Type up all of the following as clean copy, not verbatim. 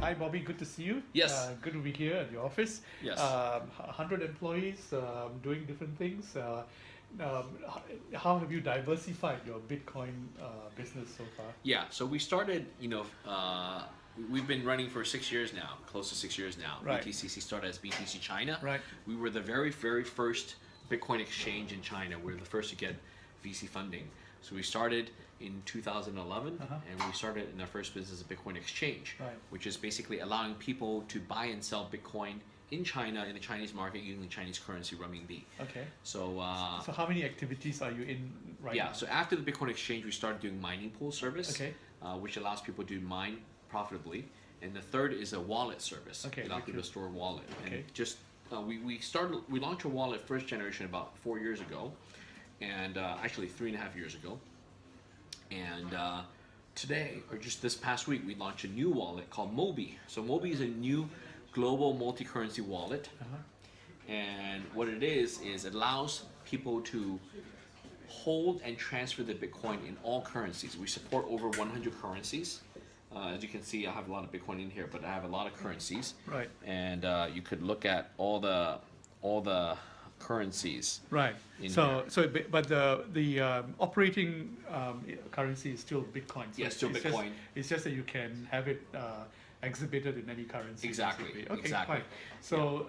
Hi, Bobby. Good to see you. Yes. Good to be here at your office. Yes. 100 employees doing different things. How have you diversified your Bitcoin business so far? Yeah. So we started, we've been running for 6 years now, close to 6 years now. Right. BTCC started as BTC China. Right. We were the very, very first Bitcoin exchange in China. We were the first to get VC funding. So we started in 2011, and we started in our first business, a Bitcoin exchange, Right. which is basically allowing people to buy and sell Bitcoin in China, in the Chinese market, using the Chinese currency renminbi. Okay. So, So how many activities are you in right now? yeah, so after the Bitcoin exchange, we started doing mining pool service, Okay. which allows people to mine profitably. And the third is a wallet service. Okay, Allow people to store a wallet. Okay. And just we launched a wallet first generation about 4 years ago, and actually 3.5 years ago. And today, or just this past week, we launched a new wallet called Moby. So Moby is a new global multi-currency wallet. And what it is it allows people to hold and transfer the Bitcoin in all currencies. We support over 100 currencies. As you can see, I have a lot of Bitcoin in here, but I have a lot of currencies. Right. And you could look at all the currencies. Right. In But the operating currency is still Bitcoin. So Yeah, still Bitcoin. It's just that you can have it exhibited in any currency. Exactly, basically. Okay, exactly. fine. So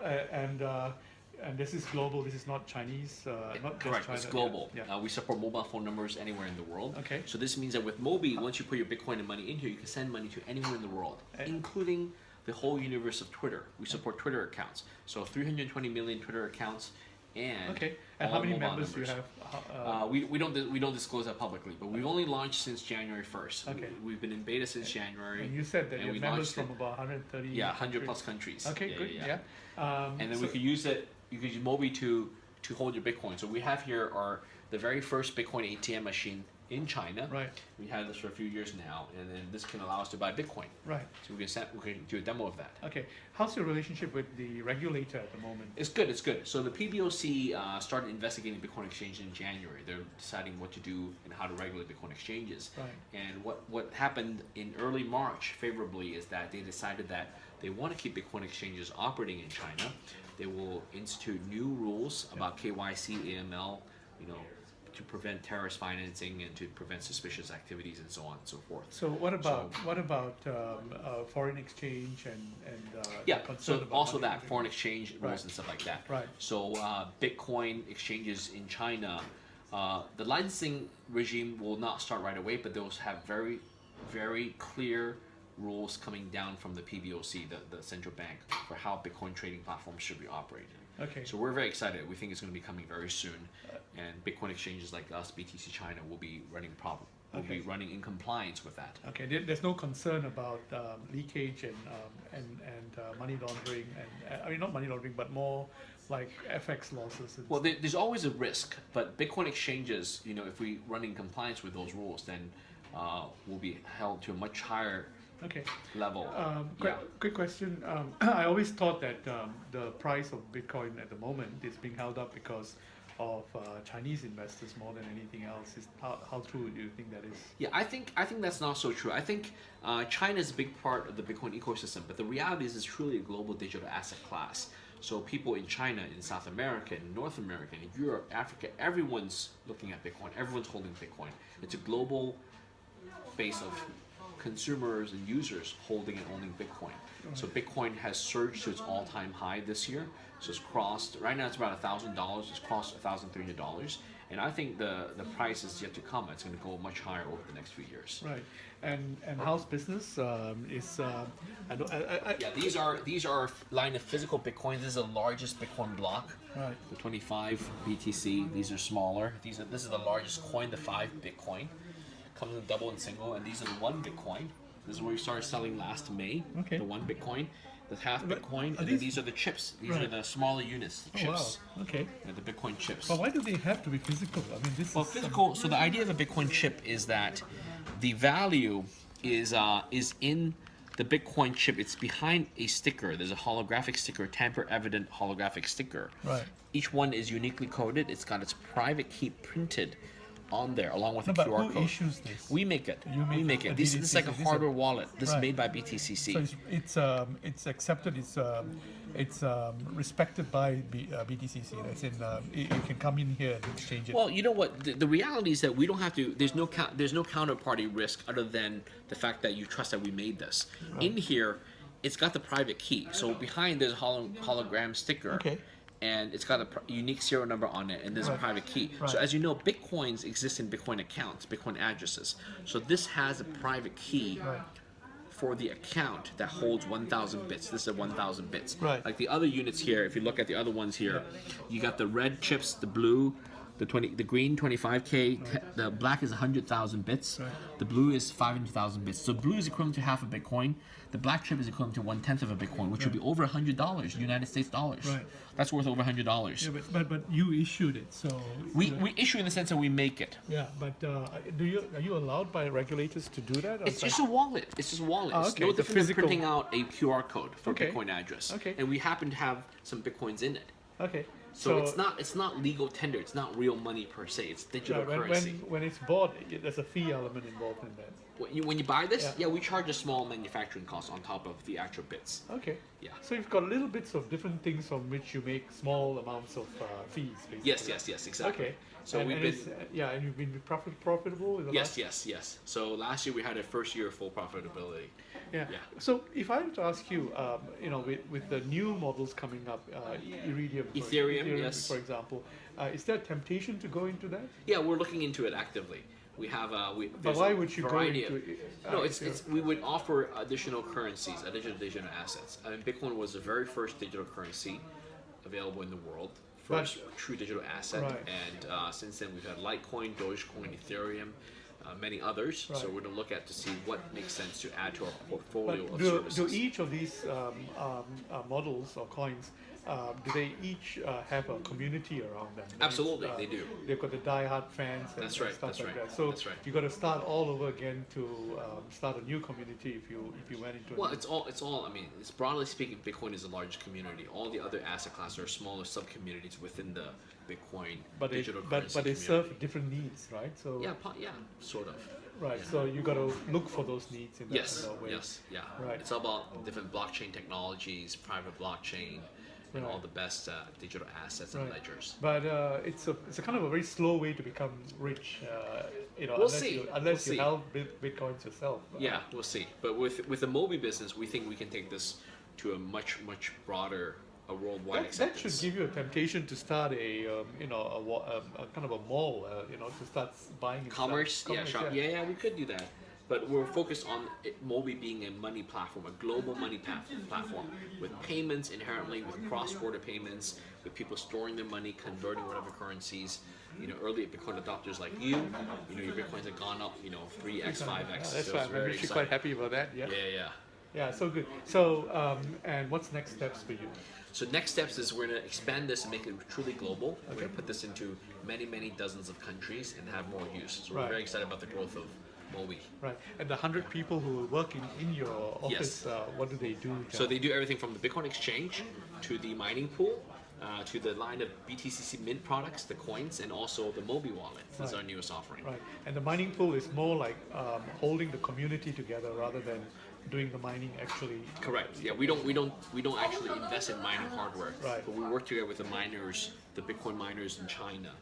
and this is global. This is not Chinese. Not just Correct, China. it's global. Yeah. We support mobile phone numbers anywhere in the world. Okay. So this means that with Moby, once you put your Bitcoin and money in here, you can send money to anywhere in the world, including the whole universe of Twitter. We support Twitter accounts. So 320 million Twitter accounts, and Okay. And all how many mobile members do you numbers. have? We don't disclose that publicly, but we've only launched since January 1st. Okay. We've been in beta since January. And you said that and you we have members launched from about 130. Yeah, 100 plus countries. Okay, Yeah, good. yeah, Yeah. And then we could use it. You could use Moby to hold your Bitcoin. So we have here the very first Bitcoin ATM machine in China. Right. We had this for a few years now, and then this can allow us to buy Bitcoin. Right. So we can do a demo of that. Okay. How's your relationship with the regulator at the moment? It's good. It's good. So the PBOC started investigating Bitcoin exchange in January. They're deciding what to do and how to regulate Bitcoin exchanges. Right. And what happened in early March favorably is that they decided that they want to keep Bitcoin exchanges operating in China. They will institute new rules about KYC, AML, to prevent terrorist financing and to prevent suspicious activities and so on and so forth. So what about foreign exchange and Yeah, concern so about also money that laundering? foreign exchange rules Right. and stuff like that. Right. So Bitcoin exchanges in China, the licensing regime will not start right away, but those have very, very clear rules coming down from the PBOC, the central bank, for how Bitcoin trading platforms should be operated. Okay. So we're very excited. We think it's going to be coming very soon, and Bitcoin exchanges like us, BTC China, will be running in compliance with that. Okay. There's no concern about leakage and money laundering and I mean not money laundering but more like FX losses. And Well, there's always a risk, but Bitcoin exchanges, if we run in compliance with those rules, then we'll be held to a much higher Okay. level. Quick question. I always thought that the price of Bitcoin at the moment is being held up because of Chinese investors more than anything else. How true do you think that is? Yeah, I think that's not so true. I think China is a big part of the Bitcoin ecosystem, but the reality is it's truly a global digital asset class. So people in China, in South America, in North America, in Europe, Africa, everyone's looking at Bitcoin. Everyone's holding Bitcoin. It's a global base of consumers and users holding and owning Bitcoin. So Bitcoin has surged to its all-time high this year. So it's crossed, right now it's about $1,000. It's crossed $1,300. And I think the price is yet to come. It's going to go much higher over the next few years. Right. And how's business is These are line of physical Bitcoin. This is the largest Bitcoin block. Right. The 25 BTC. These are smaller. This is the largest coin, the 5 Bitcoin. Comes in double and single, and these are the 1 Bitcoin. This is where we started selling last May. Okay. The 1 Bitcoin, the half Bitcoin, and then these- these are the chips. These Right. are the smaller units, the chips. Oh, wow. Okay. The Bitcoin chips. But why do they have to be physical? I mean, this Well, is physical. So the idea of a Bitcoin chip is that the value is in the Bitcoin chip. It's behind a sticker. There's a holographic sticker, tamper-evident holographic sticker. Right. Each one is uniquely coded. It's got its private key printed on there along with No, a but QR who code. issues this? We make it. You We make make it. it. This is like a BTCC, this is hardware wallet. This is right. made by BTCC. So it's accepted. It's respected by BTCC. That's in. You can come in here and exchange it. Well, you know what? The reality is that we don't have to. There's no counterparty risk other than the fact that you trust that we made this. Right. In here, it's got the private key. So behind there's a hologram sticker. Okay. And it's got a unique serial number on it, and there's a Right. private key. Right. So as you know, Bitcoins exist in Bitcoin accounts, Bitcoin addresses. So this has a private key Right. for the account that holds 1,000 bits. This is 1,000 bits. Right. Like the other units here, if you look at the other ones here, you got the red chips, the blue, the green 25K, the black is 100,000 bits, Right. the blue is 500,000 bits. So blue is equivalent to half a Bitcoin. The black chip is equivalent to 1/10 of a Bitcoin, which would be over $100, United States dollars. Right. That's worth over $100. Yeah, but you issued it, so We issue in the sense that we make it. yeah. But are you allowed by regulators to do that? Or It's just a wallet. It's just a wallet. Oh, It's okay. no It's a different than physical- printing out a QR code for Okay. Bitcoin address. Okay. And we happen to have some Bitcoins in it. okay. So it's not legal tender. It's not real money per se. It's digital when, currency. when it's bought, there's a fee element involved in that. When you buy this, Yeah. we charge a small manufacturing cost on top of the actual bits. Okay. Yeah. So you've got little bits of different things from which you make small amounts of fees, basically. Yes, exactly. Okay. So and, we've and been it's, and you've been profitable in the last. yes. So last year we had a first year of full profitability. Yeah. Yeah. So if I were to ask you, with the new models coming up, Iridium, Ethereum, yes. for example, is there a temptation to go into that? Yeah, we're looking into it actively. We have But there's why a would you go variety into of- it? No, it's we would offer additional currencies, digital assets. I mean, Bitcoin was the very first digital currency available in the world, first true digital asset, Right. and since then we've had Litecoin, Dogecoin, Ethereum, many others. So Right. we're going to look at to see what makes sense to add to our But portfolio of do services. each of these models or coins, do they each have a community around them? That Absolutely, means, they do. They've got the die-hard fans and That's right, stuff that's like right, that. So that's right. you got to start all over again to start a new community if you went into Well, it. it's all. I mean, it's broadly speaking, Bitcoin is a large community. All the other asset classes are smaller sub-communities within the Bitcoin But they, digital currency but they community. serve different needs, right? So Yeah, sort of. right. yeah. So you got to look for those needs in that, Yes, in that way. yes, yeah. Right. It's all about different blockchain technologies, private blockchain, and all Right. the best digital assets and Right. ledgers. But it's a kind of a very slow way to become rich. We'll unless see. you We'll see. held bitcoins yourself. Yeah, we'll see. But with the Moby business, we think we can take this to a much broader, a worldwide That should acceptance. give you a temptation to start a kind of a mall, to start buying and Commerce, stuff. shop. Yeah, we could do that. But we're focused on Moby being a money platform, a global money platform, with payments inherently, with cross-border payments, with people storing their money, converting whatever currencies. Early Bitcoin adopters like you, your Bitcoins have gone up, 3x, 5x. Yeah, that's so it's fine. I'm very actually quite exciting. happy about that. Yeah. Yeah. Yeah. So good. So and what's next steps for you? So next steps is we're going to expand this and make it truly global. We're Okay. going to put this into many dozens of countries and have more use. So Right. we're very excited about the growth of Moby. Right. And the 100 people who work in your office, what do they do? So they do everything from the Bitcoin exchange to the mining pool, to the line of BTCC Mint products, the coins, and also the Moby wallet. That's Right. our newest offering. Right. And the mining pool is more like holding the community together rather than doing the mining actually. Correct. Yeah, we don't actually invest in mining hardware. Right. But we work together with the miners, the Bitcoin miners in China,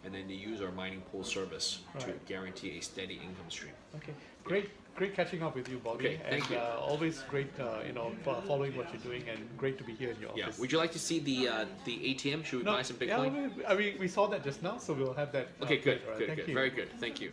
and then they use our mining pool service to Right. guarantee a steady income stream. Okay. Great catching up with you, Bobby. Okay, thank and, you. Always great, following what you're doing, and great to be here in your Yeah. office. Would you like to see the ATM? Should we buy some Bitcoin? Yeah, we saw that just now, so we'll have that. Okay, good, later on. good, Thank good. you. Very good. Thank you.